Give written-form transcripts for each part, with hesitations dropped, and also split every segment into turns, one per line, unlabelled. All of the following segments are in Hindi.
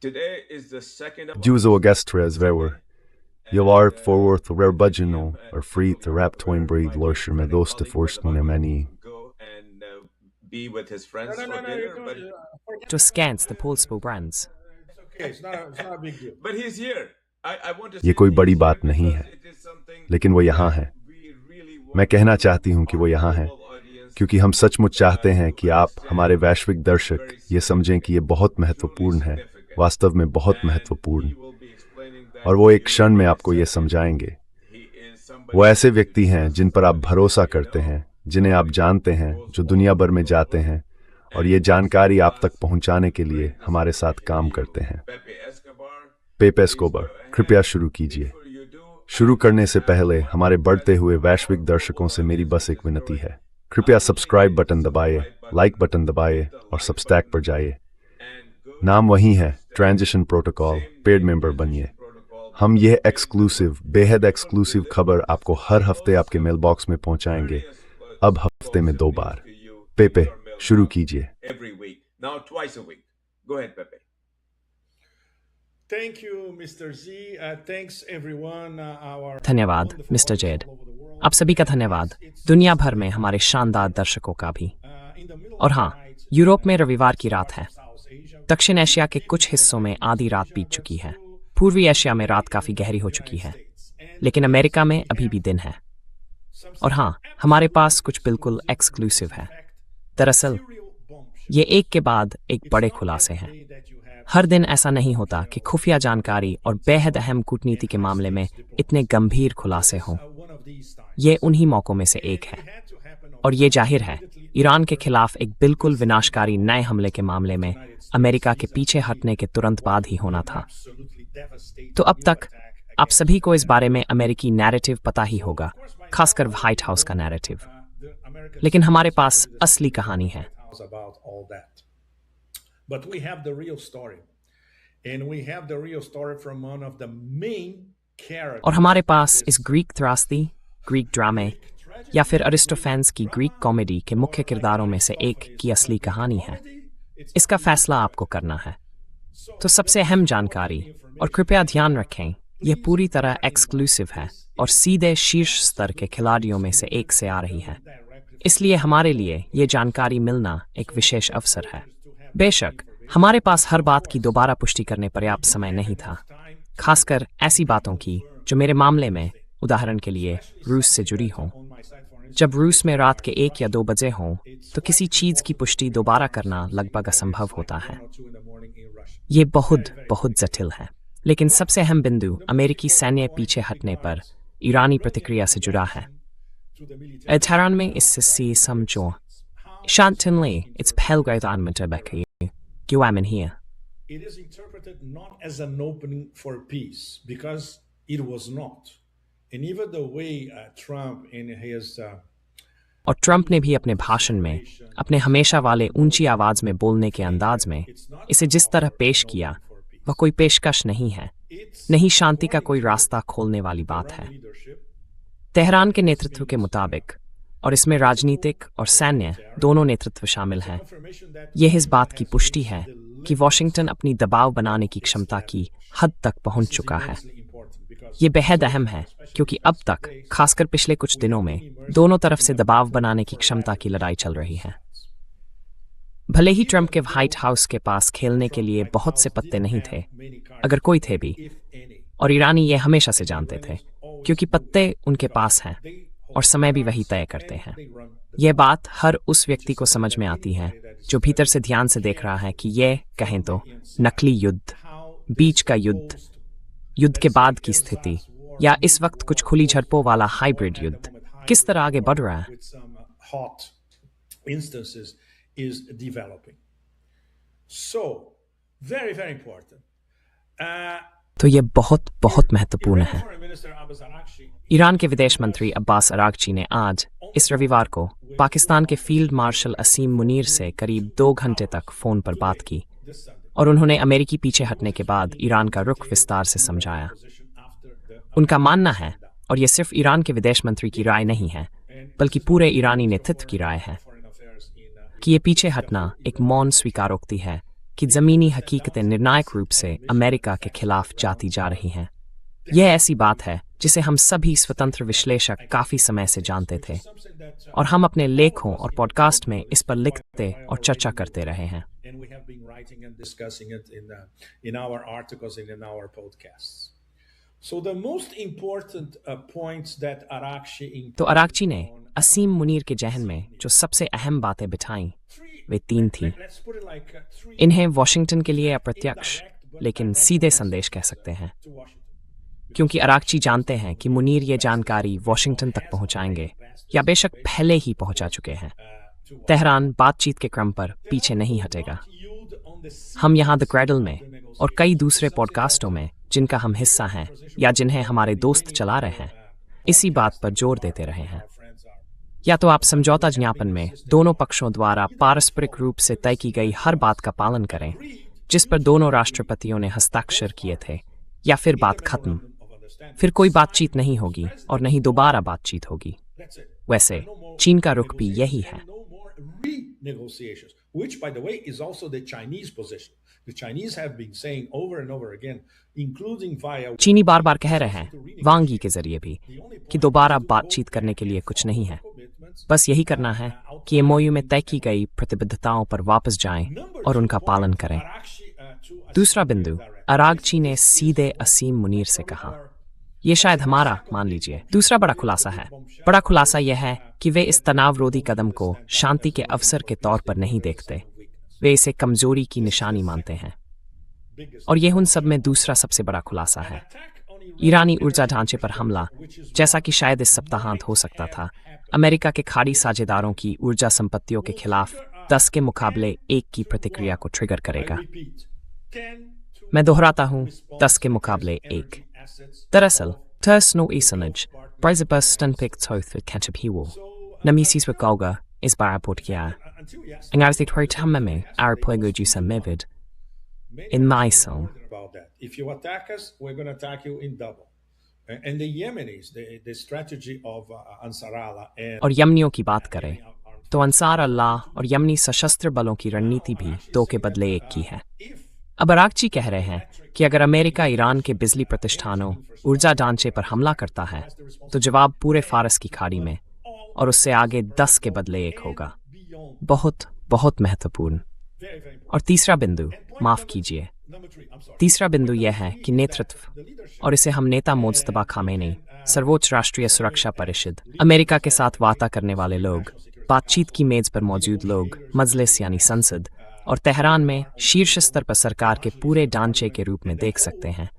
Duas ou Agastras Vewer. Yalar forworth rerbudgeon or free the rap twin breed lurcher medos to force many.
To scans the Polspo brands.
It's not a big deal.
ये कोई बड़ी बात नहीं है, लेकिन वो यहाँ है। मैं कहना चाहती हूँ कि वो यहाँ है, क्योंकि हम सचमुच चाहते हैं कि आप हमारे वैश्विक दर्शक ये समझें कि ये बहुत महत्वपूर्ण है, वास्तव में बहुत महत्वपूर्ण। और वो एक क्षण में आपको ये समझाएंगे। वो ऐसे व्यक्ति हैं जिन पर आप भरोसा करते हैं, जिन्हें आप जानते हैं, जो दुनिया भर में जाते हैं और ये जानकारी आप तक पहुंचाने के लिए हमारे साथ काम करते हैं। पेपे एस्कोबार, कृपया शुरू कीजिए। शुरू करने से पहले हमारे बढ़ते हुए वैश्विक दर्शकों से मेरी बस एक विनती है। कृपया सब्सक्राइब बटन दबाइए, लाइक बटन दबाइए और सबस्टैक पर जाइए। नाम वही है, ट्रांजिशन प्रोटोकॉल। पेड मेंबर बनिए। हम यह एक्सक्लूसिव, बेहद एक्सक्लूसिव खबर आपको हर हफ्ते आपके मेल बॉक्स में पहुंचाएंगे, अब हफ्ते में 2 बार। पेपे, शुरू कीजिए।
Thank you, Mr. Z. Thanks everyone.
धन्यवाद मिस्टर जेड। आप सभी का धन्यवाद, दुनिया भर में हमारे शानदार दर्शकों का भी। और हाँ, यूरोप में रविवार की रात है। दक्षिण एशिया के कुछ हिस्सों में आधी रात बीत चुकी है। पूर्वी एशिया में रात काफी गहरी हो चुकी है, लेकिन अमेरिका में अभी भी दिन है। और हाँ, हमारे पास कुछ बिल्कुल एक्सक्लूसिव है। दरअसल ये एक के बाद एक बड़े खुलासे हैं। हर दिन ऐसा नहीं होता कि खुफिया जानकारी और बेहद अहम कूटनीति के मामले में इतने गंभीर खुलासे हों। ये उन्हीं मौकों में से एक है। और ये जाहिर है, ईरान के खिलाफ एक बिल्कुल विनाशकारी नए हमले के मामले में अमेरिका के पीछे हटने के तुरंत बाद ही होना था। तो अब तक आप सभी को इस बारे में अमेरिकी नैरेटिव पता ही होगा, खासकर व्हाइट हाउस का नैरेटिव। लेकिन हमारे पास असली कहानी है।
But we have the real story. And we have the real story from one of the main characters.
और हमारे पास इस ग्रीक त्रासदी, ग्रीक ड्रामे या फिर अरिस्टोफेंस की ग्रीक कॉमेडी के मुख्य किरदारों में से एक की असली कहानी है। इसका फैसला आपको करना है। तो सबसे अहम जानकारी, और कृपया ध्यान रखें, यह पूरी तरह एक्सक्लूसिव है और सीधे शीर्ष स्तर के खिलाड़ियों में से एक से आ रही है। इसलिए हमारे लिए ये जानकारी मिलना एक विशेष अवसर है। बेशक हमारे पास हर बात की दोबारा पुष्टि करने पर्याप्त समय नहीं था, खासकर ऐसी बातों की जो मेरे मामले में, उदाहरण के लिए, रूस से जुड़ी हों। जब रूस में रात के 1 या 2 बजे हों, तो किसी चीज़ की पुष्टि दोबारा करना लगभग असंभव होता है। ये बहुत जटिल है। लेकिन सबसे अहम बिंदु अमेरिकी सैन्य पीछे हटने पर ईरानी प्रतिक्रिया से जुड़ा है। तेहरान में इससे समझो Shantanly, it's Pelgrave Anmenta Becky. Guamin here.
It is interpreted not as an opening for peace, because it was not. And even the way Trump in his
और ट्रंप ने भी अपने भाषण में, अपने हमेशा वाले ऊंची आवाज में बोलने के अंदाज में इसे जिस तरह पेश किया, वह कोई पेशकश नहीं है, नहीं शांति का कोई रास्ता खोलने वाली बात है। तेहरान के नेतृत्व के मुताबिक, और इसमें राजनीतिक और सैन्य दोनों नेतृत्व शामिल हैं, यह इस बात की पुष्टि है कि वॉशिंगटन अपनी दबाव बनाने की क्षमता की हद तक पहुंच चुका है। ये बेहद अहम है क्योंकि अब तक, खासकर पिछले कुछ दिनों में, दोनों तरफ से दबाव बनाने की क्षमता की लड़ाई चल रही है। भले ही ट्रंप के व्हाइट हाउस के पास खेलने के लिए बहुत से पत्ते नहीं थे, अगर कोई थे भी, और ईरानी ये हमेशा से जानते थे, क्योंकि पत्ते उनके पास हैं और समय भी वही तय करते हैं। यह बात हर उस व्यक्ति को समझ में आती है जो भीतर से ध्यान से देख रहा है कि यह, कहें तो, नकली युद्ध, बीच का युद्ध, युद्ध के बाद की स्थिति, या इस वक्त कुछ खुली झड़पों वाला हाइब्रिड युद्ध किस तरह आगे बढ़ रहा है। तो ये बहुत महत्वपूर्ण है। ईरान के विदेश मंत्री अब्बास अरागची ने आज, इस रविवार को, पाकिस्तान के फील्ड मार्शल असीम मुनीर से करीब 2 घंटे तक फोन पर बात की, और उन्होंने अमेरिकी पीछे हटने के बाद ईरान का रुख विस्तार से समझाया। उनका मानना है, और यह सिर्फ ईरान के विदेश मंत्री की राय नहीं है, बल्कि पूरे ईरानी नेतृत्व की राय है, कि ये पीछे हटना एक मौन स्वीकारोक्ति है कि ज़मीनी हकीकतें निर्णायक रूप से अमेरिका के खिलाफ जाती जा रही हैं। यह ऐसी बात है जिसे हम सभी स्वतंत्र विश्लेषक काफ़ी समय से जानते थे और हम अपने लेखों और पॉडकास्ट में इस पर लिखते और चर्चा करते रहे हैं।
And we have been writing and discussing it in our articles and in our podcasts. So the most important points that Arakchi
तो अराक्ची ने असीम मुनीर के जहन में जो सबसे अहम बातें बिठाईं वे 3 थीं। इन्हें वॉशिंगटन के लिए अप्रत्यक्ष लेकिन सीधे संदेश कह सकते हैं, क्योंकि अराक्ची जानते हैं कि मुनीर ये जानकारी वॉशिंगटन तक पहुंचाएंगे या बेशक पहले ही पहुंचा चुके हैं। तेहरान बातचीत के क्रम पर पीछे नहीं हटेगा। हम यहाँ द क्रैडल में और कई दूसरे पॉडकास्टों में जिनका हम हिस्सा हैं या जिन्हें हमारे दोस्त चला रहे हैं, इसी बात पर जोर देते रहे हैं। या तो आप समझौता ज्ञापन में दोनों पक्षों द्वारा पारस्परिक रूप से तय की गई हर बात का पालन करें जिस पर दोनों राष्ट्रपतियों ने हस्ताक्षर किए थे, या फिर बात खत्म। फिर कोई बातचीत नहीं होगी और नहीं दोबारा बातचीत होगी। वैसे चीन का रुख भी यही है।
Renegotiations, which by the way is also the Chinese position. The Chinese have been saying over and over again, including via
चीनी बार बार कह रहे हैं वांग यी के जरिए भी कि दोबारा बातचीत करने के लिए कुछ नहीं है, बस यही करना है कि एमओयू में तय की गई प्रतिबद्धताओं पर वापस जाएं और उनका पालन करें। दूसरा बिंदु, अरागची ने सीधे असीम मुनीर से कहा, ये शायद हमारा मान लीजिए दूसरा बड़ा खुलासा है। बड़ा खुलासा यह है कि वे इस तनावरोधी कदम को शांति के अवसर के तौर पर नहीं देखते, वे इसे कमजोरी की निशानी मानते हैं। और यह उन सब में दूसरा सबसे बड़ा खुलासा है। ईरानी ऊर्जा ढांचे पर हमला, जैसा कि शायद इस सप्ताहांत हो सकता था, अमेरिका के खाड़ी साझेदारों की ऊर्जा संपत्तियों के खिलाफ 10 के मुकाबले 1 की प्रतिक्रिया को ट्रिगर करेगा। मैं दोहराता हूं, 10 के मुकाबले 1। दरअसल, Tersno Isanage, Breizebustan Pictoth with Ketchup Hiwo, Namisis with Golga, is Baraport Kia. And I was the Twitameme, our Plego Jusa Mevid. In my song.
If you attack us, we're going to attack you in double. And the Yemenis, the strategy of Ansar Allah and
और यमनियों की बात करें तो अंसार अल्लाह और यमनी सशस्त्र बलों की रणनीति भी 2 के बदले 1 की है। अब अरागची कह रहे हैं कि अगर अमेरिका ईरान के बिजली प्रतिष्ठानों, ऊर्जा ढांचे पर हमला करता है तो जवाब पूरे फारस की खाड़ी में और उससे आगे 10 के बदले 1 होगा। बहुत बहुत महत्वपूर्ण। और तीसरा बिंदु, माफ कीजिए, तीसरा बिंदु यह है कि नेतृत्व, और इसे हम नेता मुज्तबा खामेनी, सर्वोच्च राष्ट्रीय सुरक्षा परिषद, अमेरिका के साथ वार्ता करने वाले लोग, बातचीत की मेज पर मौजूद लोग, मजलिस यानी संसद, और तेहरान में शीर्ष स्तर पर सरकार के पूरे ढांचे के रूप में देख सकते हैं।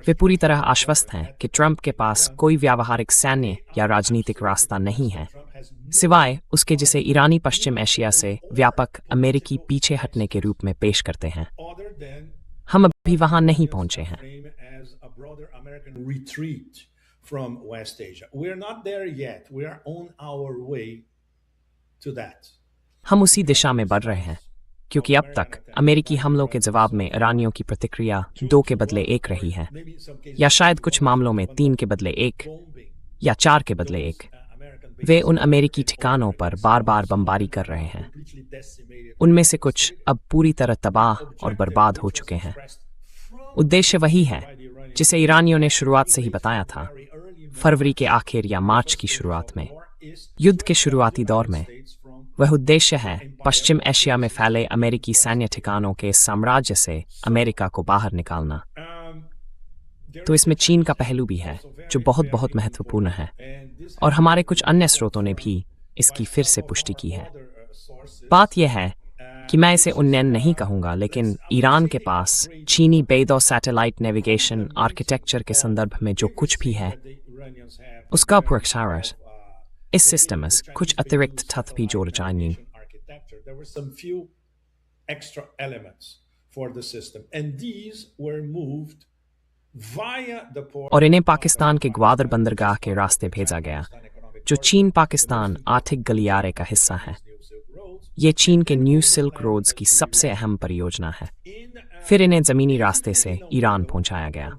वे पूरी तरह आश्वस्त हैं कि ट्रंप के पास कोई व्यावहारिक सैन्य या राजनीतिक रास्ता नहीं है, सिवाय उसके जिसे ईरानी पश्चिम एशिया से व्यापक अमेरिकी पीछे हटने के रूप में पेश करते हैं। हम अभी वहां नहीं पहुंचे हैं। हम उसी दिशा में बढ़ रहे हैं, क्योंकि अब तक अमेरिकी हमलों के जवाब में ईरानियों की प्रतिक्रिया 2 के बदले 1 रही है, या शायद कुछ मामलों में 3 के बदले 1 या 4 के बदले 1। वे उन अमेरिकी ठिकानों पर बार बार बमबारी कर रहे हैं। उनमें से कुछ अब पूरी तरह तबाह और बर्बाद हो चुके हैं। उद्देश्य वही है जिसे ईरानियों ने शुरुआत से ही बताया था। फरवरी के आखिर या मार्च की शुरुआत में, युद्ध के शुरुआती दौर में, वह उद्देश्य है पश्चिम एशिया में फैले अमेरिकी सैन्य ठिकानों के साम्राज्य से अमेरिका को बाहर निकालना। तो इसमें चीन का पहलू भी है जो बहुत बहुत महत्वपूर्ण है, और हमारे कुछ अन्य स्रोतों ने भी इसकी फिर से पुष्टि की है। बात यह है कि मैं इसे उन्नयन नहीं कहूंगा, लेकिन ईरान के पास चीनी बेदो सैटेलाइट नेविगेशन आर्किटेक्चर के संदर्भ में जो कुछ भी है उसका प्रक्षारण इस सिस्टम में कुछ अतिरिक्त तत्व भी जोड़ जाएंगे। और इन्हें पाकिस्तान के ग्वादर बंदरगाह के रास्ते भेजा गया, जो चीन पाकिस्तान आर्थिक गलियारे का हिस्सा है। ये चीन के न्यू सिल्क रोड्स की सबसे अहम परियोजना है। फिर इन्हें जमीनी रास्ते से ईरान पहुंचाया गया,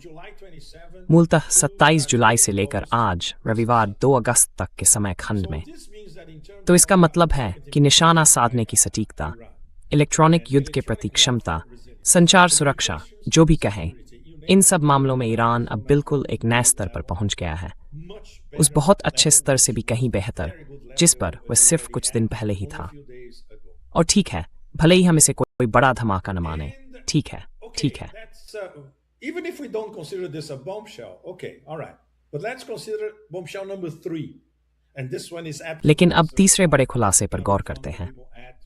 मूलतः 27 जुलाई से लेकर आज रविवार 2 अगस्त तक के समय खंड में। तो इसका मतलब है कि निशाना साधने की सटीकता, इलेक्ट्रॉनिक युद्ध के प्रति क्षमता, संचार सुरक्षा, जो भी कहें, इन सब मामलों में ईरान अब बिल्कुल एक नए स्तर पर पहुंच गया है, उस बहुत अच्छे स्तर से भी कहीं बेहतर जिस पर वह सिर्फ कुछ दिन पहले ही था। और ठीक है, भले ही हम इसे कोई बड़ा धमाका न माने, ठीक है, ठीक है।
Even if we don't consider this a bombshell, okay, all right, but let's consider bombshell number 3, and this one is
लेकिन अब तीसरे बड़े खुलासे पर गौर करते हैं,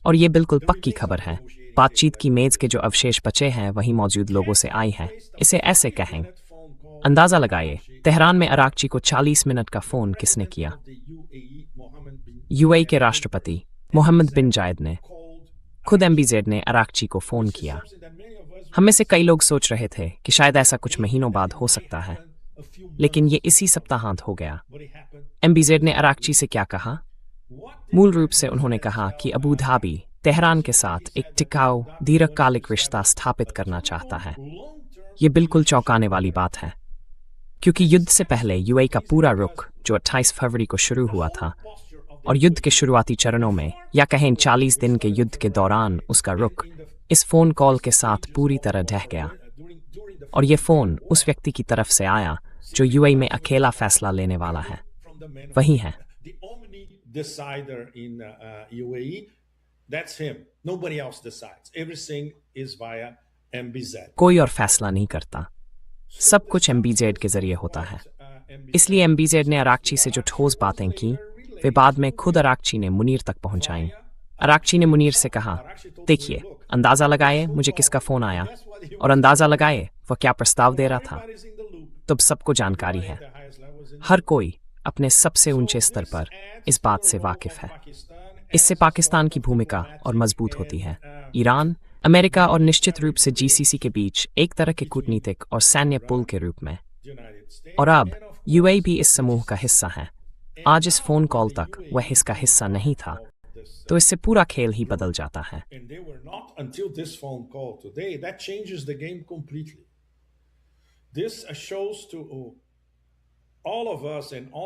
और ये बिल्कुल पक्की खबर है। बातचीत की मेज के जो अवशेष बचे हैं वहीं मौजूद लोगों से आई हैं। इसे ऐसे कहें, अंदाजा लगाइए, तेहरान में अराक्ची को 40 मिनट का फोन किसने किया? यूएई के राष्ट्रपति मोहम्मद बिन जायद ने। खुद एमबीजेड ने अराक्ची को फोन किया। हम में से कई लोग सोच रहे थे कि शायद ऐसा कुछ महीनों बाद हो सकता है, लेकिन ये इसी सप्ताहांत हो गया। एमबीजेड ने अराक्ची से क्या कहा? मूल रूप से उन्होंने कहा कि अबू धाबी तेहरान के साथ एक टिकाऊ दीर्घकालिक रिश्ता स्थापित करना चाहता है। ये बिल्कुल चौंकाने वाली बात है, क्योंकि युद्ध से पहले यूएई का पूरा रुख जो 28 फरवरी को शुरू हुआ था, और युद्ध के शुरुआती चरणों में या कहें 40 दिन के युद्ध के दौरान उसका रुख इस फोन कॉल के साथ पूरी तरह ढह गया। और ये फोन उस व्यक्ति की तरफ से आया जो यूएई में अकेला फैसला लेने वाला है, वही है। कोई और फैसला नहीं करता, सब कुछ एमबीजेड के जरिए होता है। इसलिए एमबीजेड ने अराक्ची से जो ठोस बातें की वे बाद में खुद अराक्ची ने मुनीर तक पहुंचाई। अराक्ची ने मुनीर से कहा, देखिए, अंदाजा लगाए मुझे किसका फोन आया, और अंदाजा लगाए वह क्या प्रस्ताव दे रहा था। तो सबको जानकारी है, हर कोई अपने सबसे ऊंचे स्तर पर इस बात से वाकिफ है। इससे पाकिस्तान की भूमिका और मजबूत होती है। ईरान, अमेरिका और निश्चित रूप से जीसीसी के बीच एक तरह के कूटनीतिक और सैन्य पुल के रूप में। और अब यूएई भी इस समूह का हिस्सा है। आज इस फोन कॉल तक वह इसका हिस्सा नहीं था, तो इससे पूरा खेल ही बदल जाता है।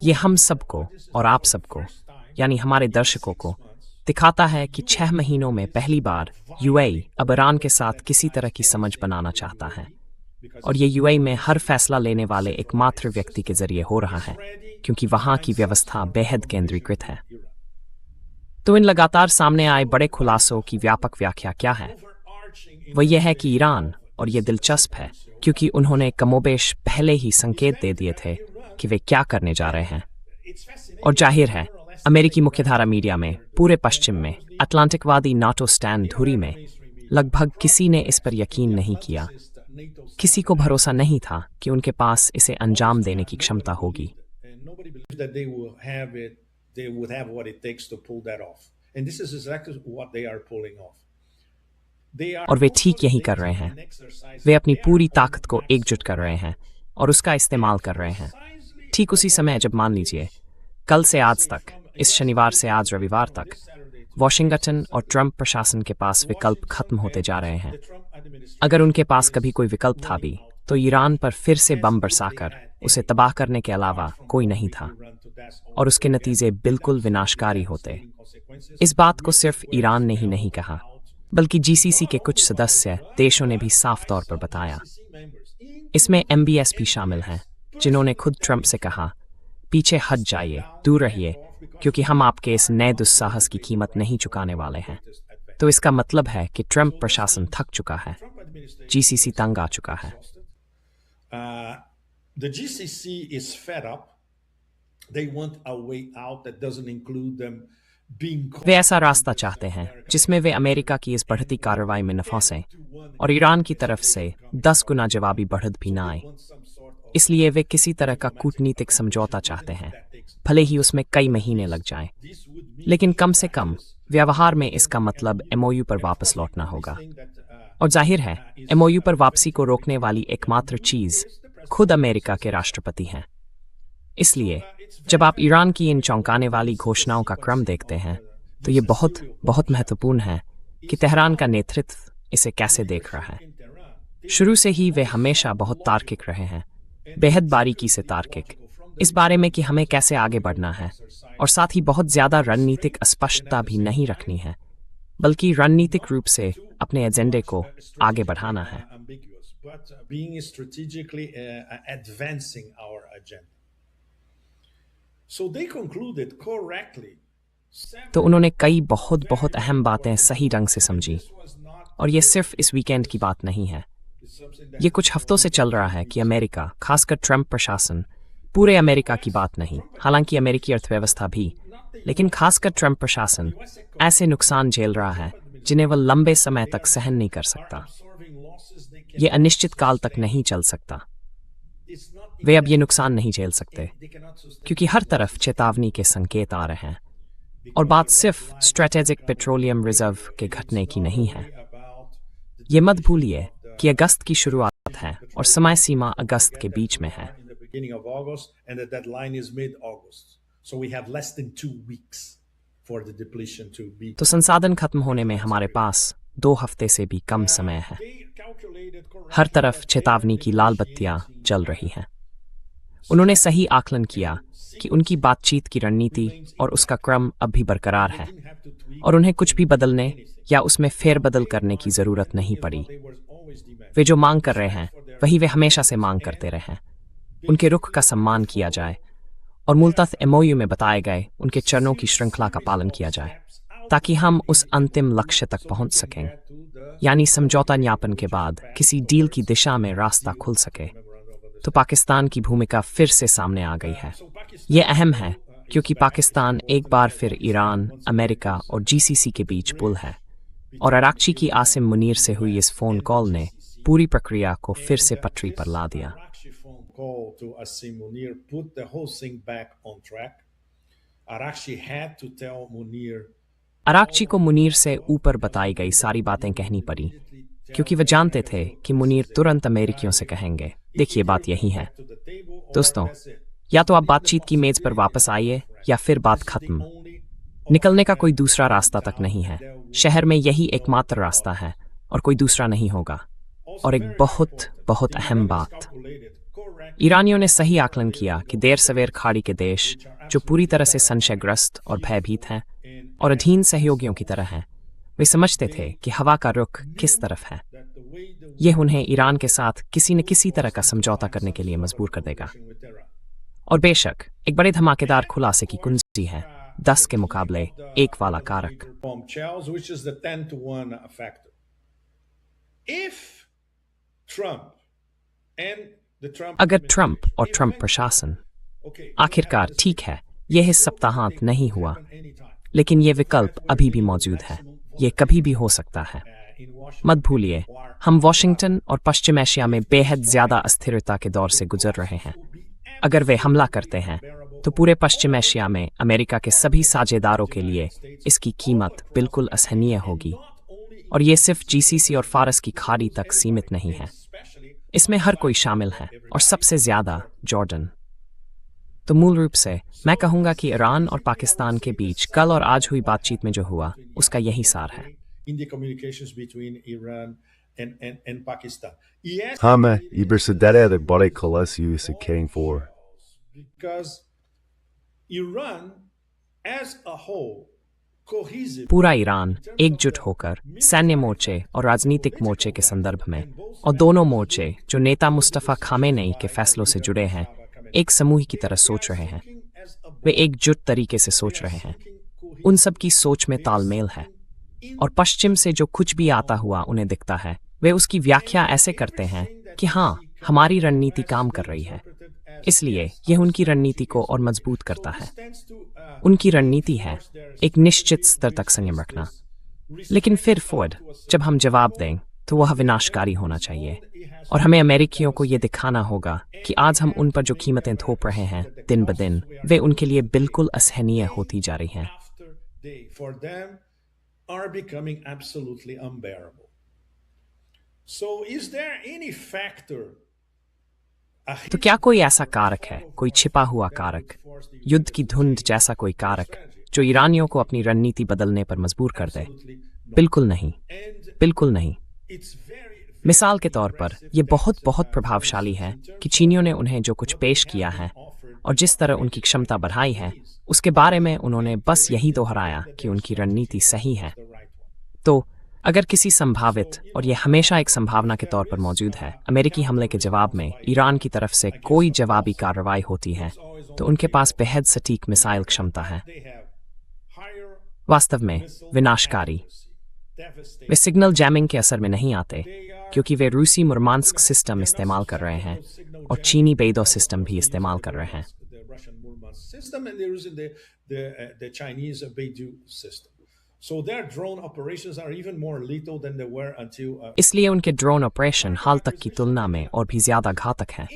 ये हम सबको और आप सबको, यानी हमारे दर्शकों को दिखाता है कि 6 महीनों में पहली बार यूएई अब ईरान के साथ किसी तरह की समझ बनाना चाहता है, और ये यूएई में हर फैसला लेने वाले एकमात्र व्यक्ति के जरिए हो रहा है, क्योंकि वहां की व्यवस्था बेहद केंद्रीकृत है। तो इन लगातार सामने आए बड़े खुलासों की व्यापक व्याख्या क्या है? वह यह है कि ईरान, और ये दिलचस्प है क्योंकि उन्होंने कमोबेश पहले ही संकेत दे दिए थे कि वे क्या करने जा रहे हैं। और जाहिर है, अमेरिकी मुख्यधारा मीडिया में, पूरे पश्चिम में, अटलांटिकवादी नाटो स्टैंड धुरी में लगभग किसी ने इस पर यकीन नहीं किया। किसी को भरोसा नहीं था कि उनके पास इसे अंजाम देने की क्षमता होगी। और वे ठीक यही कर रहे हैं। वे अपनी पूरी ताकत को एकजुट कर रहे हैं और उसका इस्तेमाल कर रहे हैं। ठीक उसी समय जब मान लीजिए कल से आज तक, इस शनिवार से आज रविवार तक, वॉशिंगटन और ट्रंप प्रशासन के पास विकल्प खत्म होते जा रहे हैं। अगर उनके पास कभी कोई विकल्प था भी, तो ईरान पर फिर से बम बरसाकर उसे तबाह करने के अलावा कोई नहीं था, और उसके नतीजे बिल्कुल विनाशकारी होते। इस बात को सिर्फ ईरान ने ही नहीं कहा, बल्कि जीसीसी के कुछ सदस्य देशों ने भी साफ तौर पर बताया। इसमें एमबीएस भी शामिल हैं, जिन्होंने खुद ट्रंप से कहा, पीछे हट जाइए, दूर रहिए, क्योंकि हम आपके इस नए दुस्साहस की कीमत नहीं चुकाने वाले हैं। तो इसका मतलब है कि ट्रंप प्रशासन थक चुका है, जीसीसी तंग आ चुका है।
The GCC is fed up. They want a way out that doesn't include them being.
वे ऐसा रास्ता चाहते हैं जिसमें वे अमेरिका की इस बढ़ती कार्रवाई में न फंसें और ईरान की तरफ से 10 गुना जवाबी बढ़त भी न आए। इसलिए वे किसी तरह का कूटनीतिक समझौता चाहते हैं, भले ही उसमें कई महीने लग जाएं। लेकिन कम से कम व्यवहार में इसका मतलब एमओयू पर वापस लौटना होगा। और जाहिर है, एमओयू पर वापसी को रोकने वाली एकमात्र चीज खुद अमेरिका के राष्ट्रपति हैं। इसलिए जब आप ईरान की इन चौंकाने वाली घोषणाओं का क्रम देखते हैं, तो ये बहुत बहुत महत्वपूर्ण है कि तेहरान का नेतृत्व इसे कैसे देख रहा है। शुरू से ही वे हमेशा बहुत तार्किक रहे हैं, बेहद बारीकी से तार्किक, इस बारे में कि हमें कैसे आगे बढ़ना है, और साथ ही बहुत ज्यादा रणनीतिक अस्पष्टता भी नहीं रखनी है। बल्कि रणनीतिक रूप से अपने एजेंडे को आगे बढ़ाना है।
but being strategically advancing our agenda. So they concluded correctly.
तो उन्होंने कई बहुत अहम बातें सही ढंग से समझी, और ये सिर्फ इस वीकेंड की बात नहीं है। ये कुछ हफ्तों से चल रहा है कि अमेरिका, खासकर ट्रंप प्रशासन, पूरे अमेरिका की बात नहीं, हालांकि अमेरिकी अर्थव्यवस्था भी, लेकिन खासकर ट्रंप प्रशासन ऐसे नुकसान झेल रहा है जिन्हें वह लंबे समय तक सहन नहीं कर सकता। ये अनिश्चित काल तक नहीं चल सकता। वे अब ये नुकसान नहीं झेल सकते क्योंकि हर तरफ चेतावनी के संकेत आ रहे हैं, और बात सिर्फ स्ट्रेटेजिक पेट्रोलियम रिजर्व के घटने की नहीं है। ये मत भूलिए कि अगस्त की शुरुआत है और समय सीमा अगस्त के बीच में है। तो संसाधन खत्म होने में हमारे पास 2 हफ्ते से भी कम समय है। हर तरफ चेतावनी की लाल बत्तियां जल रही हैं। उन्होंने सही आकलन किया कि उनकी बातचीत की रणनीति और उसका क्रम अब भी बरकरार है, और उन्हें कुछ भी बदलने या उसमें फेरबदल करने की जरूरत नहीं पड़ी। वे जो मांग कर रहे हैं वही वे हमेशा से मांग करते रहे हैं। उनके रुख का सम्मान किया जाए और मूलतः एमओयू में बताए गए उनके चरणों की श्रृंखला का पालन किया जाए, ताकि हम उस अंतिम लक्ष्य तक पहुंच सकें, यानी समझौता ज्ञापन के बाद किसी डील की दिशा में रास्ता खुल सके। तो पाकिस्तान की भूमिका फिर से सामने आ गई है। यह अहम है क्योंकि पाकिस्तान एक बार फिर ईरान, अमेरिका और जीसीसी के बीच पुल है, और अराक्ची की आसिम मुनीर से हुई इस फोन कॉल ने पूरी प्रक्रिया को फिर से पटरी पर ला दिया। अराक्ची को मुनीर से ऊपर बताई गई सारी बातें कहनी पड़ी, क्योंकि वे जानते थे कि मुनीर तुरंत अमेरिकियों से कहेंगे, देखिए बात यही है। दोस्तों, या तो आप बातचीत की मेज पर वापस आइए या फिर बात खत्म। निकलने का कोई दूसरा रास्ता तक नहीं है। शहर में यही एकमात्र रास्ता है और कोई दूसरा नहीं होगा। और एक बहुत अहम बात, ईरानियों ने सही आकलन किया कि देर सवेर खाड़ी के देश जो पूरी तरह से संशयग्रस्त और भयभीत हैं और अधीन सहयोगियों की तरह हैं, वे समझते थे कि हवा का रुख किस तरफ है। यह उन्हें ईरान के साथ किसी न किसी तरह का समझौता करने के लिए मजबूर कर देगा। और बेशक एक बड़े धमाकेदार खुलासे की कुंजी है 10 के मुकाबले 1 वाला कारक। अगर ट्रंप और ट्रंप प्रशासन, आखिरकार ठीक है, यह इस सप्ताहांत नहीं हुआ, लेकिन यह विकल्प अभी भी मौजूद है। यह कभी भी हो सकता है। मत भूलिए, हम वॉशिंगटन और पश्चिम एशिया में बेहद ज्यादा अस्थिरता के दौर से गुजर रहे हैं। अगर वे हमला करते हैं तो पूरे पश्चिम एशिया में अमेरिका के सभी साझेदारों के लिए इसकी कीमत बिल्कुल असहनीय होगी। और ये सिर्फ जीसीसी और फारस की खाड़ी तक सीमित नहीं है, इसमें हर कोई शामिल है, और सबसे ज्यादा जॉर्डन। तो मूल रूप से मैं कहूंगा कि ईरान और पाकिस्तान के बीच कल और आज हुई बातचीत में जो हुआ उसका यही सार है।
हाँ, मैं ibersidere bore colasiu se quem for.
पूरा ईरान एकजुट होकर सैन्य मोर्चे और राजनीतिक मोर्चे के संदर्भ में, और दोनों मोर्चे जो नेता मुस्तफा खामेनेई के फैसलों से जुड़े हैं, एक समूह की तरह सोच रहे हैं। वे एकजुट तरीके से सोच रहे हैं। उन सब की सोच में तालमेल है, और पश्चिम से जो कुछ भी आता हुआ उन्हें दिखता है, वे उसकी व्याख्या ऐसे करते हैं कि हाँ, हमारी रणनीति काम कर रही है। इसलिए यह उनकी रणनीति को और मजबूत करता है। उनकी रणनीति है एक निश्चित स्तर तक संयम रखना, लेकिन फिर फोर्ड जब हम जवाब दें तो वह विनाशकारी होना चाहिए, और हमें अमेरिकियों को यह दिखाना होगा कि आज हम उन पर जो कीमतें थोप रहे हैं दिन ब दिन, वे उनके लिए बिल्कुल असहनीय होती जा रही हैं। तो क्या कोई ऐसा कारक है, कोई छिपा हुआ कारक, युद्ध की धुंध जैसा कोई कारक जो ईरानियों को अपनी रणनीति बदलने पर मजबूर कर दे? बिल्कुल नहीं, बिल्कुल नहीं। मिसाल के तौर पर यह बहुत प्रभावशाली है कि चीनियों ने उन्हें जो कुछ पेश किया है और जिस तरह उनकी क्षमता बढ़ाई है, उसके बारे में उन्होंने बस यही दोहराया कि उनकी रणनीति सही है। तो अगर किसी संभावित, और यह हमेशा एक संभावना के तौर पर मौजूद है, अमेरिकी हमले के जवाब में ईरान की तरफ से कोई जवाबी कार्रवाई होती है, तो उनके पास बेहद सटीक मिसाइल क्षमता है, वास्तव में विनाशकारी। वे सिग्नल जैमिंग के असर में नहीं आते, क्योंकि वे रूसी मुर्मांस्क सिस्टम इस्तेमाल कर रहे हैं और चीनी बेइदो सिस्टम भी इस्तेमाल कर रहे हैं। इसलिए उनके ड्रोन ऑपरेशन हाल तक की तुलना में और भी ज्यादा घातक हैं।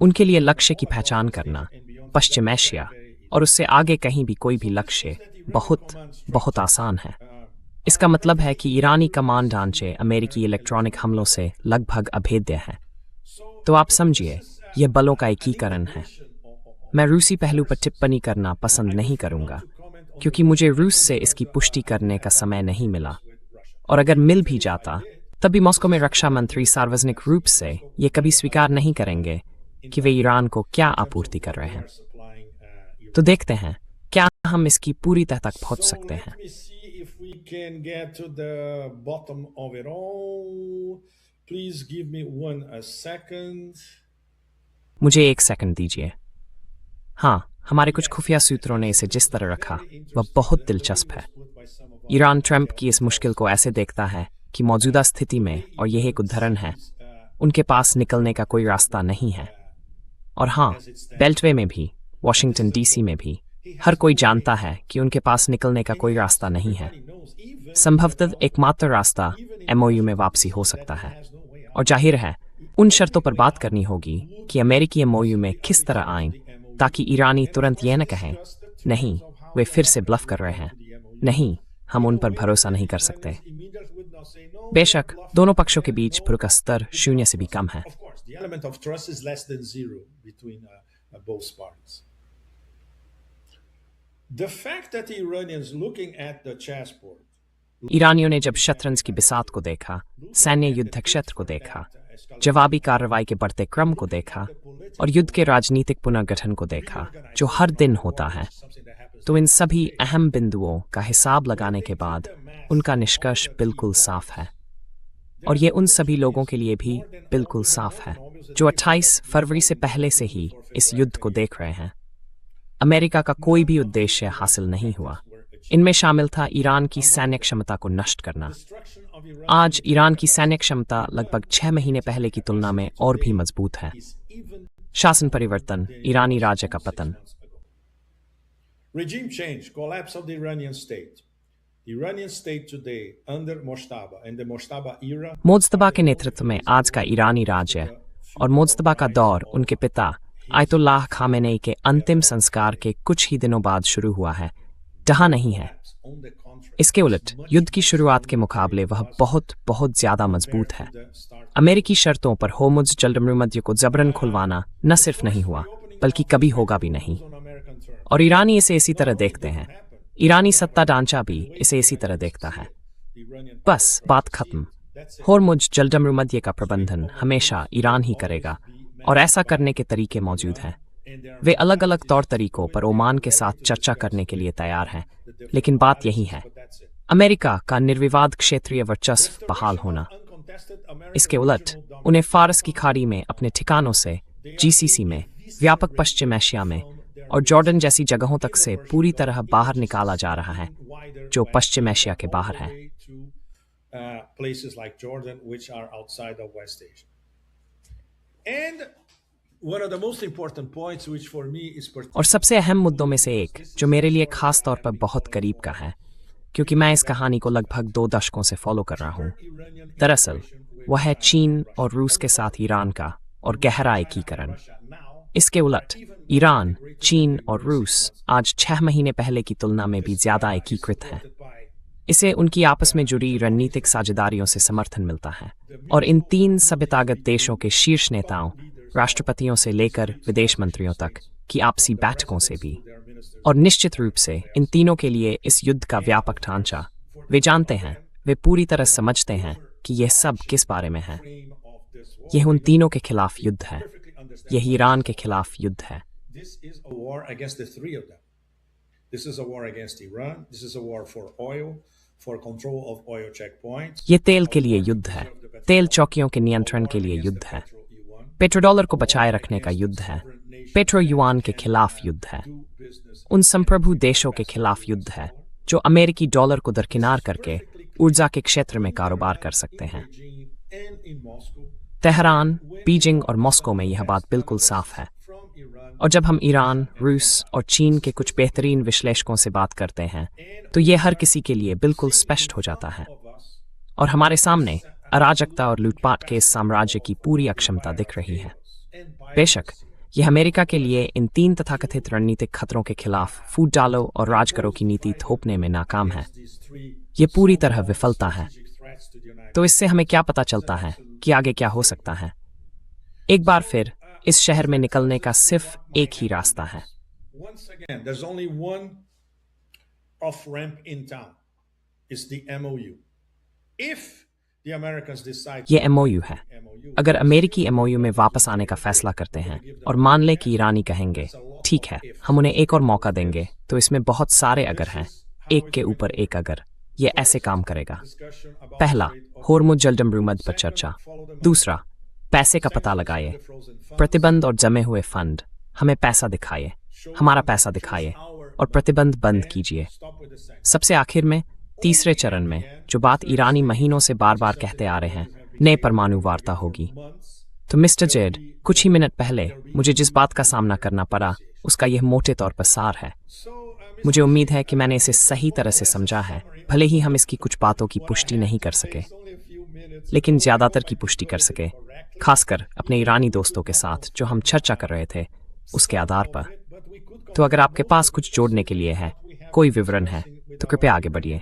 उनके लिए लक्ष्य की पहचान करना, पश्चिम एशिया और उससे आगे कहीं भी कोई भी लक्ष्य बहुत बहुत आसान है। इसका मतलब है कि ईरानी कमांड ढांचे अमेरिकी इलेक्ट्रॉनिक हमलों से लगभग अभेद्य हैं। तो आप समझिए, यह बलों का एकीकरण है। मैं रूसी पहलू पर टिप्पणी करना पसंद नहीं करूंगा, क्योंकि मुझे रूस से इसकी पुष्टि करने का समय नहीं मिला, और अगर मिल भी जाता तब भी मॉस्को में रक्षा मंत्री सार्वजनिक रूप से ये कभी स्वीकार नहीं करेंगे कि वे ईरान को क्या आपूर्ति कर रहे हैं। तो देखते हैं क्या हम इसकी पूरी तह तक पहुंच सकते हैं। मुझे 1 सेकंड दीजिए। हाँ, हमारे कुछ खुफिया सूत्रों ने इसे जिस तरह रखा वह बहुत दिलचस्प है। ईरान ट्रंप की इस मुश्किल को ऐसे देखता है कि मौजूदा स्थिति में, और यह एक उदाहरण है, उनके पास निकलने का कोई रास्ता नहीं है। और हाँ, बेल्टवे में भी, वॉशिंगटन डीसी में भी हर कोई जानता है कि उनके पास निकलने का कोई रास्ता नहीं है। संभवतः एकमात्र रास्ता एमओयू में वापसी हो सकता है, और जाहिर है उन शर्तों पर बात करनी होगी कि अमेरिकी एमओयू में किस तरह आएं, ताकि ईरानी तुरंत यह न कहें, नहीं, वे फिर से ब्लफ कर रहे हैं, नहीं, हम उन पर भरोसा नहीं कर सकते। बेशक दोनों पक्षों के बीच भ्रू का स्तर 0 से भी कम है। ईरानियों ने जब शतरंज की बिसात को देखा, सैन्य युद्ध क्षेत्र को देखा, जवाबी कार्रवाई के बढ़ते क्रम को देखा और युद्ध के राजनीतिक पुनर्गठन को देखा जो हर दिन होता है, तो इन सभी अहम बिंदुओं का हिसाब लगाने के बाद उनका निष्कर्ष बिल्कुल साफ है। और ये उन सभी लोगों के लिए भी बिल्कुल साफ है जो 28 फरवरी से पहले से ही इस युद्ध को देख रहे हैं। अमेरिका का कोई भी उद्देश्य हासिल नहीं हुआ। इनमें शामिल था ईरान की सैन्य क्षमता को नष्ट करना। आज ईरान की सैन्य क्षमता लगभग 6 महीने पहले की तुलना में और भी मजबूत है। शासन परिवर्तन, ईरानी राज्य का पतन।
Regime change, collapse of the Iranian state. The Iranian state today under Mojtaba and the Mojtaba era.
Mojtaba के नेतृत्व में आज का ईरानी राज्य और मोज्तबा का दौर उनके पिता आयतुल्लाह खामेनेई के अंतिम संस्कार के कुछ ही दिनों बाद शुरू हुआ है, जहां नहीं है। इसके उलट युद्ध की शुरुआत के मुकाबले वह बहुत बहुत ज्यादा मजबूत है। अमेरिकी शर्तों पर होर्मुज़ जलमरुमध्य को जबरन खुलवाना न सिर्फ नहीं हुआ बल्कि कभी होगा भी नहीं, और ईरानी इसे इसी तरह देखते हैं। ईरानी सत्ता ढांचा भी इसे इसी तरह देखता है। बस बात खत्म। होर्मुज़ जलमरुमध्य का प्रबंधन हमेशा ईरान ही करेगा, और ऐसा करने के तरीके मौजूद हैं। वे अलग अलग तौर तरीकों पर ओमान के साथ चर्चा करने के लिए तैयार हैं, लेकिन बात यही है, अमेरिका का निर्विवाद क्षेत्रीय वर्चस्व बहाल होना। इसके उलट उन्हें फारस की खाड़ी में अपने ठिकानों से, जीसीसी में, व्यापक पश्चिम एशिया में और जॉर्डन जैसी जगहों तक से पूरी तरह बाहर निकाला जा रहा है, जो पश्चिम एशिया के बाहर है। और सबसे अहम मुद्दों में से एक जो मेरे लिए खास तौर पर बहुत करीब का है, क्योंकि मैं इस कहानी को लगभग 2 दशकों से फॉलो कर रहा हूँ। दरअसल वह है चीन और रूस के साथ ईरान का और गहरा एकीकरण। इसके उलट ईरान, चीन और रूस आज 6 महीने पहले की तुलना में भी ज्यादा एकीकृत हैं। इसे उनकी आपस में जुड़ी रणनीतिक साझेदारियों से समर्थन मिलता है, और इन 3 सभ्यतागत देशों के शीर्ष नेताओं, राष्ट्रपतियों से लेकर विदेश मंत्रियों तक की आपसी बैठकों से भी। और निश्चित रूप से इन तीनों के लिए इस युद्ध का व्यापक ढांचा, वे जानते हैं, वे पूरी तरह समझते हैं कि यह सब किस बारे में है। यह उन तीनों के खिलाफ युद्ध है। यह ईरान के खिलाफ युद्ध है।
This is a war against Iran. This is a war for oil. for control of oil checkpoints.
ये तेल के लिए युद्ध है, तेल चौकियों के नियंत्रण के लिए युद्ध है, पेट्रोडॉलर को बचाए रखने का युद्ध है, पेट्रो युआन के खिलाफ युद्ध है, उन संप्रभु देशों के खिलाफ युद्ध है जो अमेरिकी डॉलर को दरकिनार करके ऊर्जा के क्षेत्र में कारोबार कर सकते हैं। तेहरान, बीजिंग और मॉस्को में यह बात बिल्कुल साफ है। और जब हम ईरान, रूस और चीन के कुछ बेहतरीन विश्लेषकों से बात करते हैं तो ये हर किसी के लिए बिल्कुल स्पष्ट हो जाता है और हमारे सामने अराजकता और लूटपाट के इस साम्राज्य की पूरी अक्षमता दिख रही है। बेशक यह अमेरिका के लिए इन 3 तथाकथित रणनीतिक खतरों के खिलाफ फूट डालो और राज करो की नीति थोपने में नाकाम है। ये पूरी तरह विफलता है। तो इससे हमें क्या पता चलता है कि आगे क्या हो सकता है? एक बार फिर इस शहर में निकलने का सिर्फ एक ही रास्ता है।
Once again, there's only one off ramp in town. It's the MOU. If the Americans decide
ये MOU है। अगर अमेरिकी MOU में वापस आने का फैसला करते हैं और मान ले कि ईरानी कहेंगे ठीक है हम उन्हें एक और मौका देंगे, तो इसमें बहुत सारे अगर हैं, एक के ऊपर एक अगर। ये ऐसे काम करेगा। पहला, होर्मुज जलडमरूमद पर चर्चा। दूसरा, पैसे का पता लगाइए, प्रतिबंध और जमे हुए फंड। हमें पैसा दिखाइए, हमारा पैसा दिखाइए और प्रतिबंध बंद कीजिए। सबसे आखिर में तीसरे चरण में जो बात ईरानी महीनों से बार बार कहते आ रहे हैं, नए परमाणु वार्ता होगी। तो मिस्टर जेड, कुछ ही मिनट पहले मुझे जिस बात का सामना करना पड़ा उसका यह मोटे तौर पर सार है। मुझे उम्मीद है कि मैंने इसे सही तरह से समझा है, भले ही हम इसकी कुछ बातों की पुष्टि नहीं कर सके, लेकिन ज्यादातर की पुष्टि कर सके, खासकर अपने ईरानी दोस्तों के साथ जो हम चर्चा कर रहे थे उसके आधार पर। तो अगर आपके पास कुछ जोड़ने के लिए है, कोई विवरण है, तो कृपया आगे बढ़िए।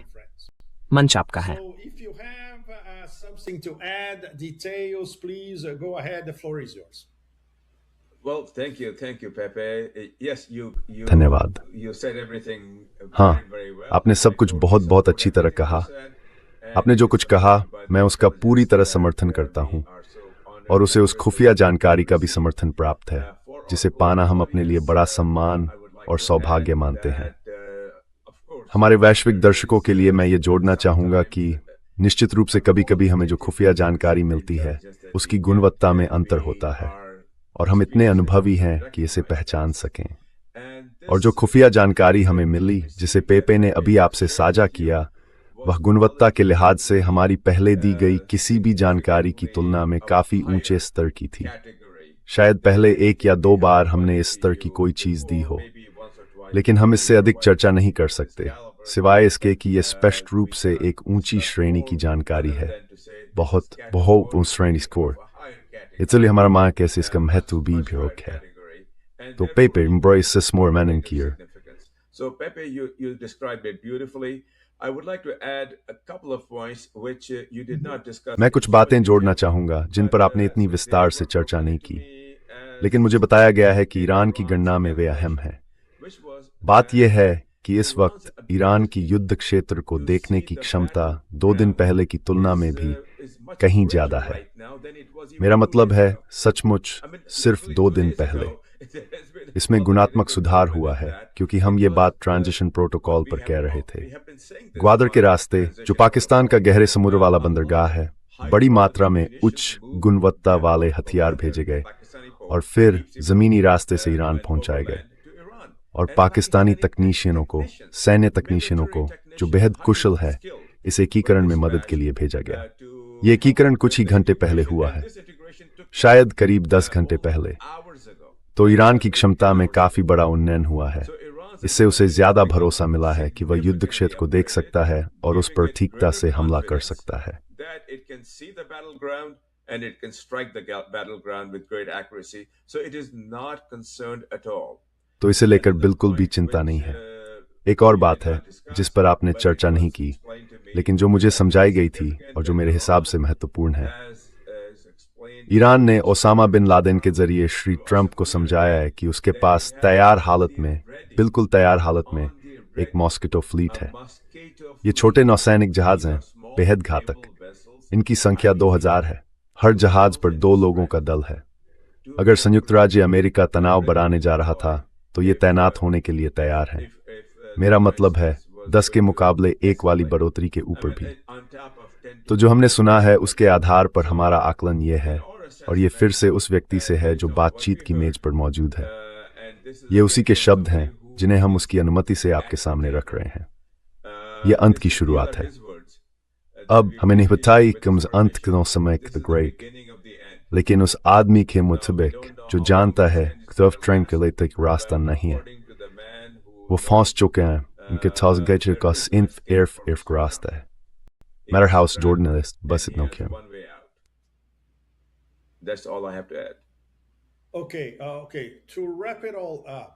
मंच आपका है।
So if you have something to add, details, please go ahead. The floor is yours.
Well, thank you, Pepe. Yes, you
धन्यवाद।
You said everything
हाँ,
very well.
आपने सब कुछ बहुत बहुत अच्छी तरह कहा। आपने जो कुछ कहा मैं उसका पूरी तरह समर्थन करता हूँ और उसे उस खुफिया जानकारी का भी समर्थन प्राप्त है जिसे पाना हम अपने लिए बड़ा सम्मान और सौभाग्य मानते हैं। हमारे वैश्विक दर्शकों के लिए मैं ये जोड़ना चाहूँगा कि निश्चित रूप से कभी-कभी हमें जो खुफिया जानकारी मिलती है उसकी गुणवत्ता में अंतर होता है और हम इतने अनुभवी हैं कि इसे पहचान सकें। और जो खुफिया जानकारी हमें मिली जिसे पेपे ने अभी आपसे साझा किया, वह गुणवत्ता के लिहाज से हमारी पहले दी गई किसी भी जानकारी की तुलना में काफी ऊंचे स्तर की थी। शायद पहले 1 या 2 बार हमने इस स्तर की कोई चीज दी हो, लेकिन हम इससे अधिक चर्चा नहीं कर सकते सिवाय इसके कि यह स्पष्ट रूप से एक ऊंची श्रेणी की जानकारी है, बहुत बहुत ऊंची श्रेणी स्कोर। इसलिए हमारा मां कैसे इसका महत्व भी भ्योक है। तो पेपे embraces more meaning here.
So Pepe, you described it beautifully. I would like to add a couple of points which you did not discuss.
मैं कुछ बातें जोड़ना चाहूंगा जिन पर आपने इतनी विस्तार से चर्चा नहीं की, लेकिन मुझे बताया गया है कि ईरान की गणना में वे अहम हैं। बात यह है कि इस वक्त ईरान की युद्ध क्षेत्र को देखने की क्षमता 2 दिन पहले की तुलना में भी कहीं ज्यादा है। मेरा मतलब है सचमुच सिर्फ 2 दिन पहले। इसमें गुणात्मक सुधार हुआ है क्योंकि हम ये बात ट्रांजिशन प्रोटोकॉल पर कह रहे थे। ग्वादर के रास्ते, जो पाकिस्तान का गहरे समुद्र वाला बंदरगाह है, बड़ी मात्रा में उच्च गुणवत्ता वाले हथियार भेजे गए और फिर जमीनी रास्ते से ईरान पहुंचाए गए और पाकिस्तानी तकनीशियनों को, सैन्य तकनीशियनों को, जो बेहद कुशल है, इस एकीकरण में मदद के लिए भेजा गया। ये एकीकरण कुछ ही घंटे पहले हुआ है, शायद करीब 10 घंटे पहले। तो ईरान की क्षमता में काफी बड़ा उन्नयन हुआ है। इससे उसे ज्यादा भरोसा मिला है कि वह युद्ध क्षेत्र को देख सकता है और उस पर ठीकता से हमला कर सकता है।
And it can strike the battleground with great accuracy. So it is not concerned at all.
तो इसे लेकर बिल्कुल भी चिंता नहीं है। एक और बात है जिस पर आपने चर्चा नहीं की, लेकिन जो मुझे समझाई गई थी और जो मेरे हिसाब से महत्वपूर्ण है। ईरान ने ओसामा बिन लादेन के जरिए श्री ट्रंप को समझाया है कि उसके पास तैयार हालत में, बिल्कुल तैयार हालत में एक मॉस्किटो फ्लीट है। ये छोटे नौसैनिक जहाज हैं, बेहद घातक। इनकी संख्या 2000 है। हर जहाज पर 2 लोगों का दल है। अगर संयुक्त राज्य अमेरिका तनाव बढ़ाने जा रहा था तो ये तैनात होने के लिए तैयार हैं। मेरा मतलब है 10 के मुकाबले 1 वाली बढ़ोतरी के ऊपर भी। तो जो हमने सुना है उसके आधार पर हमारा आकलन ये है, और ये फिर से उस व्यक्ति से है जो बातचीत की मेज पर मौजूद है। ये उसी के शब्द हैं जिन्हें हम उसकी अनुमति से आपके सामने रख रहे हैं। यह अंत की शुरुआत है। अब हमें नहीं पता कि अंत क्यों समय ग्रेक, लेकिन उस आदमी के मुताबिक जो जानता है तरफ ट्रेन के लिए तक रास्ता नहीं है, वो फंस चुके हैं। उनके पास गए का इर्फ रास्ता है। Matter House journalist, बस इतना क्या।
That's all I have to add.
Okay. To wrap it all up,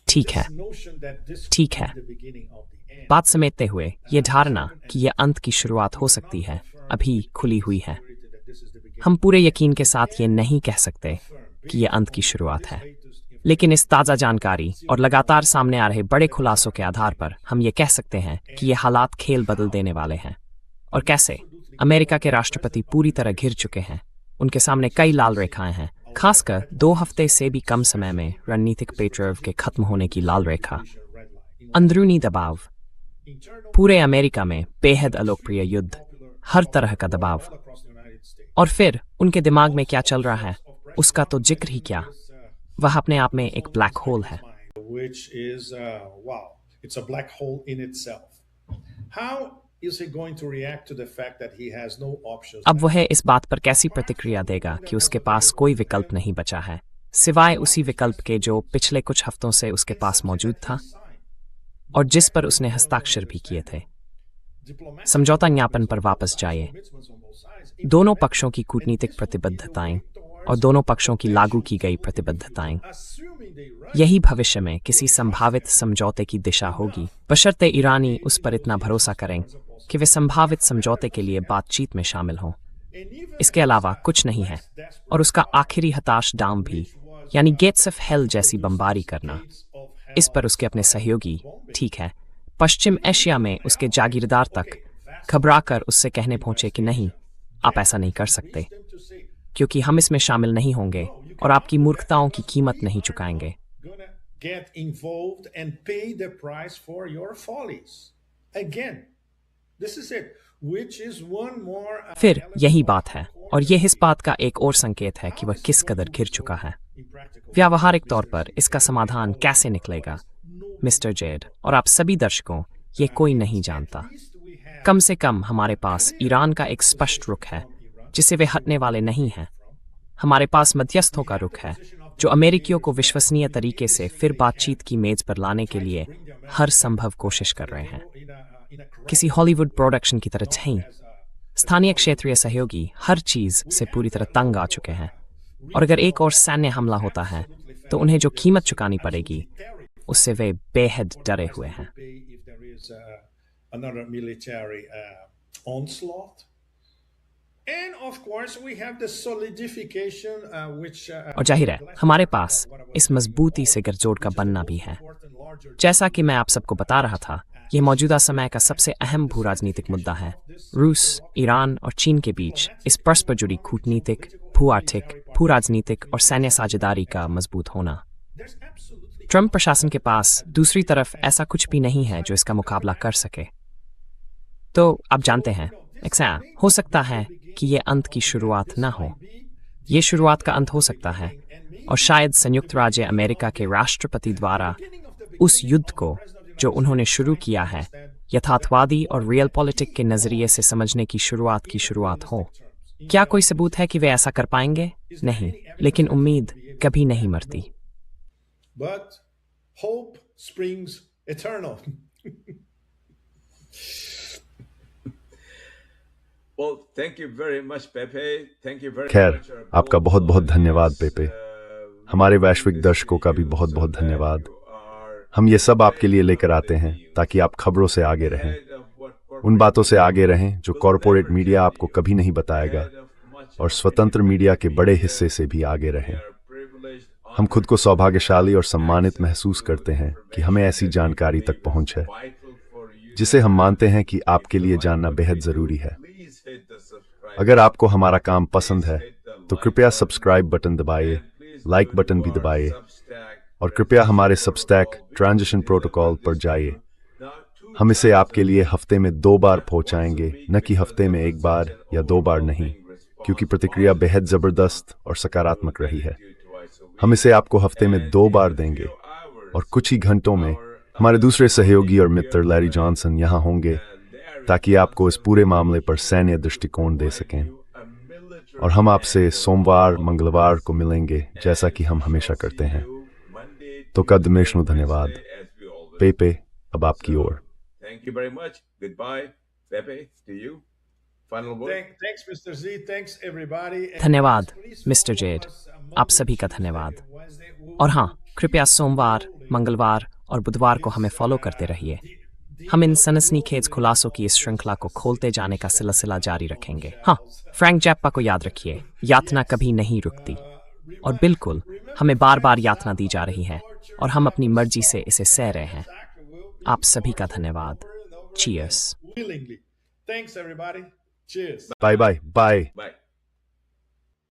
ठीक है,
this notion that this
ठीक
could
है।
be the beginning of the end.
बात समेटते हुए ये धारणा कि यह अंत की शुरुआत हो सकती है अभी खुली हुई है। हम पूरे यकीन के साथ ये नहीं कह सकते कि यह अंत की शुरुआत है, लेकिन इस ताज़ा जानकारी और लगातार सामने आ रहे बड़े खुलासों के आधार पर हम ये कह सकते हैं कि ये हालात खेल बदल देने वाले हैं। और कैसे? अमेरिका के राष्ट्रपति पूरी तरह घिर चुके हैं। उनके सामने कई लाल रेखाएं हैं, खासकर 2 हफ्ते से भी कम समय में रणनीतिक पेट्रोव के खत्म होने की लाल रेखा। अंदरूनी दबाव, पूरे अमेरिका में बेहद अलोकप्रिय युद्ध, हर तरह का दबाव। और फिर उनके दिमाग में क्या चल रहा है उसका तो जिक्र ही क्या। वह अपने आप में एक ब्लैक होल है।
Which is, wow, it's a black hole in itself. How is he going to react to the fact that he has no options?
अब वह इस बात पर कैसी प्रतिक्रिया देगा कि उसके पास कोई विकल्प नहीं बचा है सिवाय उसी विकल्प के जो पिछले कुछ हफ्तों से उसके पास मौजूद था और जिस पर उसने हस्ताक्षर भी किए थे। समझौता ज्ञापन पर वापस जाइए। दोनों पक्षों की कूटनीतिक प्रतिबद्धताएं और दोनों पक्षों की लागू की गई प्रतिबद्धताएं, यही भविष्य में किसी संभावित समझौते की दिशा होगी, बशर्ते ईरानी उस पर इतना भरोसा करें कि वे संभावित समझौते के लिए बातचीत में शामिल हों। इसके अलावा कुछ नहीं है। और उसका आखिरी हताश दांव भी, यानी गेट्स ऑफ हेल जैसी बमबारी करना, इस पर उसके अपने सहयोगी, ठीक है, पश्चिम एशिया में उसके जागीरदार तक घबराकर उससे कहने पहुंचे कि नहीं, आप ऐसा नहीं कर सकते, क्योंकि हम इसमें शामिल नहीं होंगे और आपकी मूर्खताओं की कीमत नहीं चुकाएंगे।
Get involved and pay the price for your follies. Again, this is it, which is one more.
फिर यही बात है, और यह इस बात का एक और संकेत है कि वह किस कदर घिर चुका है। व्यावहारिक तौर पर इसका समाधान कैसे निकलेगा, मिस्टर जेड और आप सभी दर्शकों, ये कोई नहीं जानता। कम से कम हमारे पास ईरान का एक स्पष्ट रुख है जिसे वे हटने वाले नहीं हैं। हमारे पास मध्यस्थों का रुख है जो अमेरिकियों को विश्वसनीय तरीके से फिर बातचीत की मेज पर लाने के लिए हर संभव कोशिश कर रहे हैं। किसी हॉलीवुड प्रोडक्शन की तरह नहीं। स्थानीय क्षेत्रीय सहयोगी हर चीज से पूरी तरह तंग आ चुके हैं, और अगर एक और सैन्य हमला होता है तो उन्हें जो कीमत चुकानी पड़ेगी उससे वे बेहद डरे हुए हैं।
Another military onslaught. And of course we have the solidification which
और जाहिर है हमारे पास इस मजबूती से गठजोड़ का बनना भी है। जैसा कि मैं आप सबको बता रहा था, यह मौजूदा समय का सबसे अहम भू राजनीतिक मुद्दा है। रूस, ईरान और चीन के बीच इस परस्पर जुड़ी कूटनीतिक, भू आर्थिक, भू राजनीतिक और सैन्य साझेदारी का मजबूत होना। ट्रंप प्रशासन के पास दूसरी तरफ ऐसा कुछ भी नहीं है जो इसका मुकाबला कर सके। तो आप जानते हैं, हो सकता है कि ये अंत की शुरुआत ना हो, ये शुरुआत का अंत हो सकता है, और शायद संयुक्त राज्य अमेरिका के राष्ट्रपति द्वारा उस युद्ध को जो उन्होंने शुरू किया है यथार्थवादी और रियल पॉलिटिक के नजरिए से समझने की शुरुआत हो। क्या कोई सबूत है कि वे ऐसा कर पाएंगे? नहीं, लेकिन उम्मीद कभी नहीं मरती।
But hope springs eternal.
Well, thank you very much, Pepe. Thank you very
खैर,
much.
आपका बहुत बहुत धन्यवाद पेपे। हमारे वैश्विक दर्शकों का भी बहुत बहुत धन्यवाद। हम ये सब आपके लिए लेकर आते हैं ताकि आप खबरों से आगे रहें, उन बातों से आगे रहें जो कॉरपोरेट मीडिया आपको कभी नहीं बताएगा, और स्वतंत्र मीडिया के बड़े हिस्से से भी आगे रहें। हम खुद को सौभाग्यशाली और सम्मानित महसूस करते हैं कि हमें ऐसी जानकारी तक पहुंच है जिसे हम मानते हैं कि आपके लिए जानना बेहद जरूरी है। अगर आपको हमारा काम पसंद है तो कृपया सब्सक्राइब बटन दबाइए, लाइक बटन भी दबाइए, और कृपया हमारे सबस्टैक ट्रांजिशन प्रोटोकॉल पर जाइए हम इसे आपके लिए हफ्ते में 2 बार पहुंचाएंगे, न कि हफ्ते में 1 बार या 2 बार नहीं, क्योंकि प्रतिक्रिया बेहद जबरदस्त और सकारात्मक रही है। हम इसे आपको हफ्ते में 2 बार देंगे और कुछ ही घंटों में हमारे दूसरे सहयोगी और मित्र लैरी जॉनसन यहाँ होंगे ताकि आपको इस पूरे मामले पर सैन्य दृष्टिकोण दे सकें। और हम आपसे सोमवार मंगलवार को मिलेंगे जैसा कि हम हमेशा करते हैं। तो कदमेशनु धन्यवाद। पेपे, अब आपकी ओर।
Thank you very much. Goodbye. Pepe, to you. Final word.
Thanks, Mr. Z. Thanks, everybody. And
धन्यवाद
please
mister
follow
Z,
us,
आप सभी का धन्यवाद।
Monday, Wednesday.
और हाँ, कृपया सोमवार, मंगलवार और बुधवार को हमें फॉलो करते रहिए। हम इन सनसनीखेज खुलासों की इस श्रृंखला को खोलते जाने का सिलसिला जारी रखेंगे। हाँ, फ्रैंक जैप्पा को याद रखिए, यातना कभी नहीं रुकती। और बिल्कुल, हमें बार बार यातना दी जा रही है और हम अपनी मर्जी से इसे सह रहे हैं। आप सभी का धन्यवाद। Cheers.
Willingly. Thanks, everybody. Cheers.
Bye bye bye.
Bye.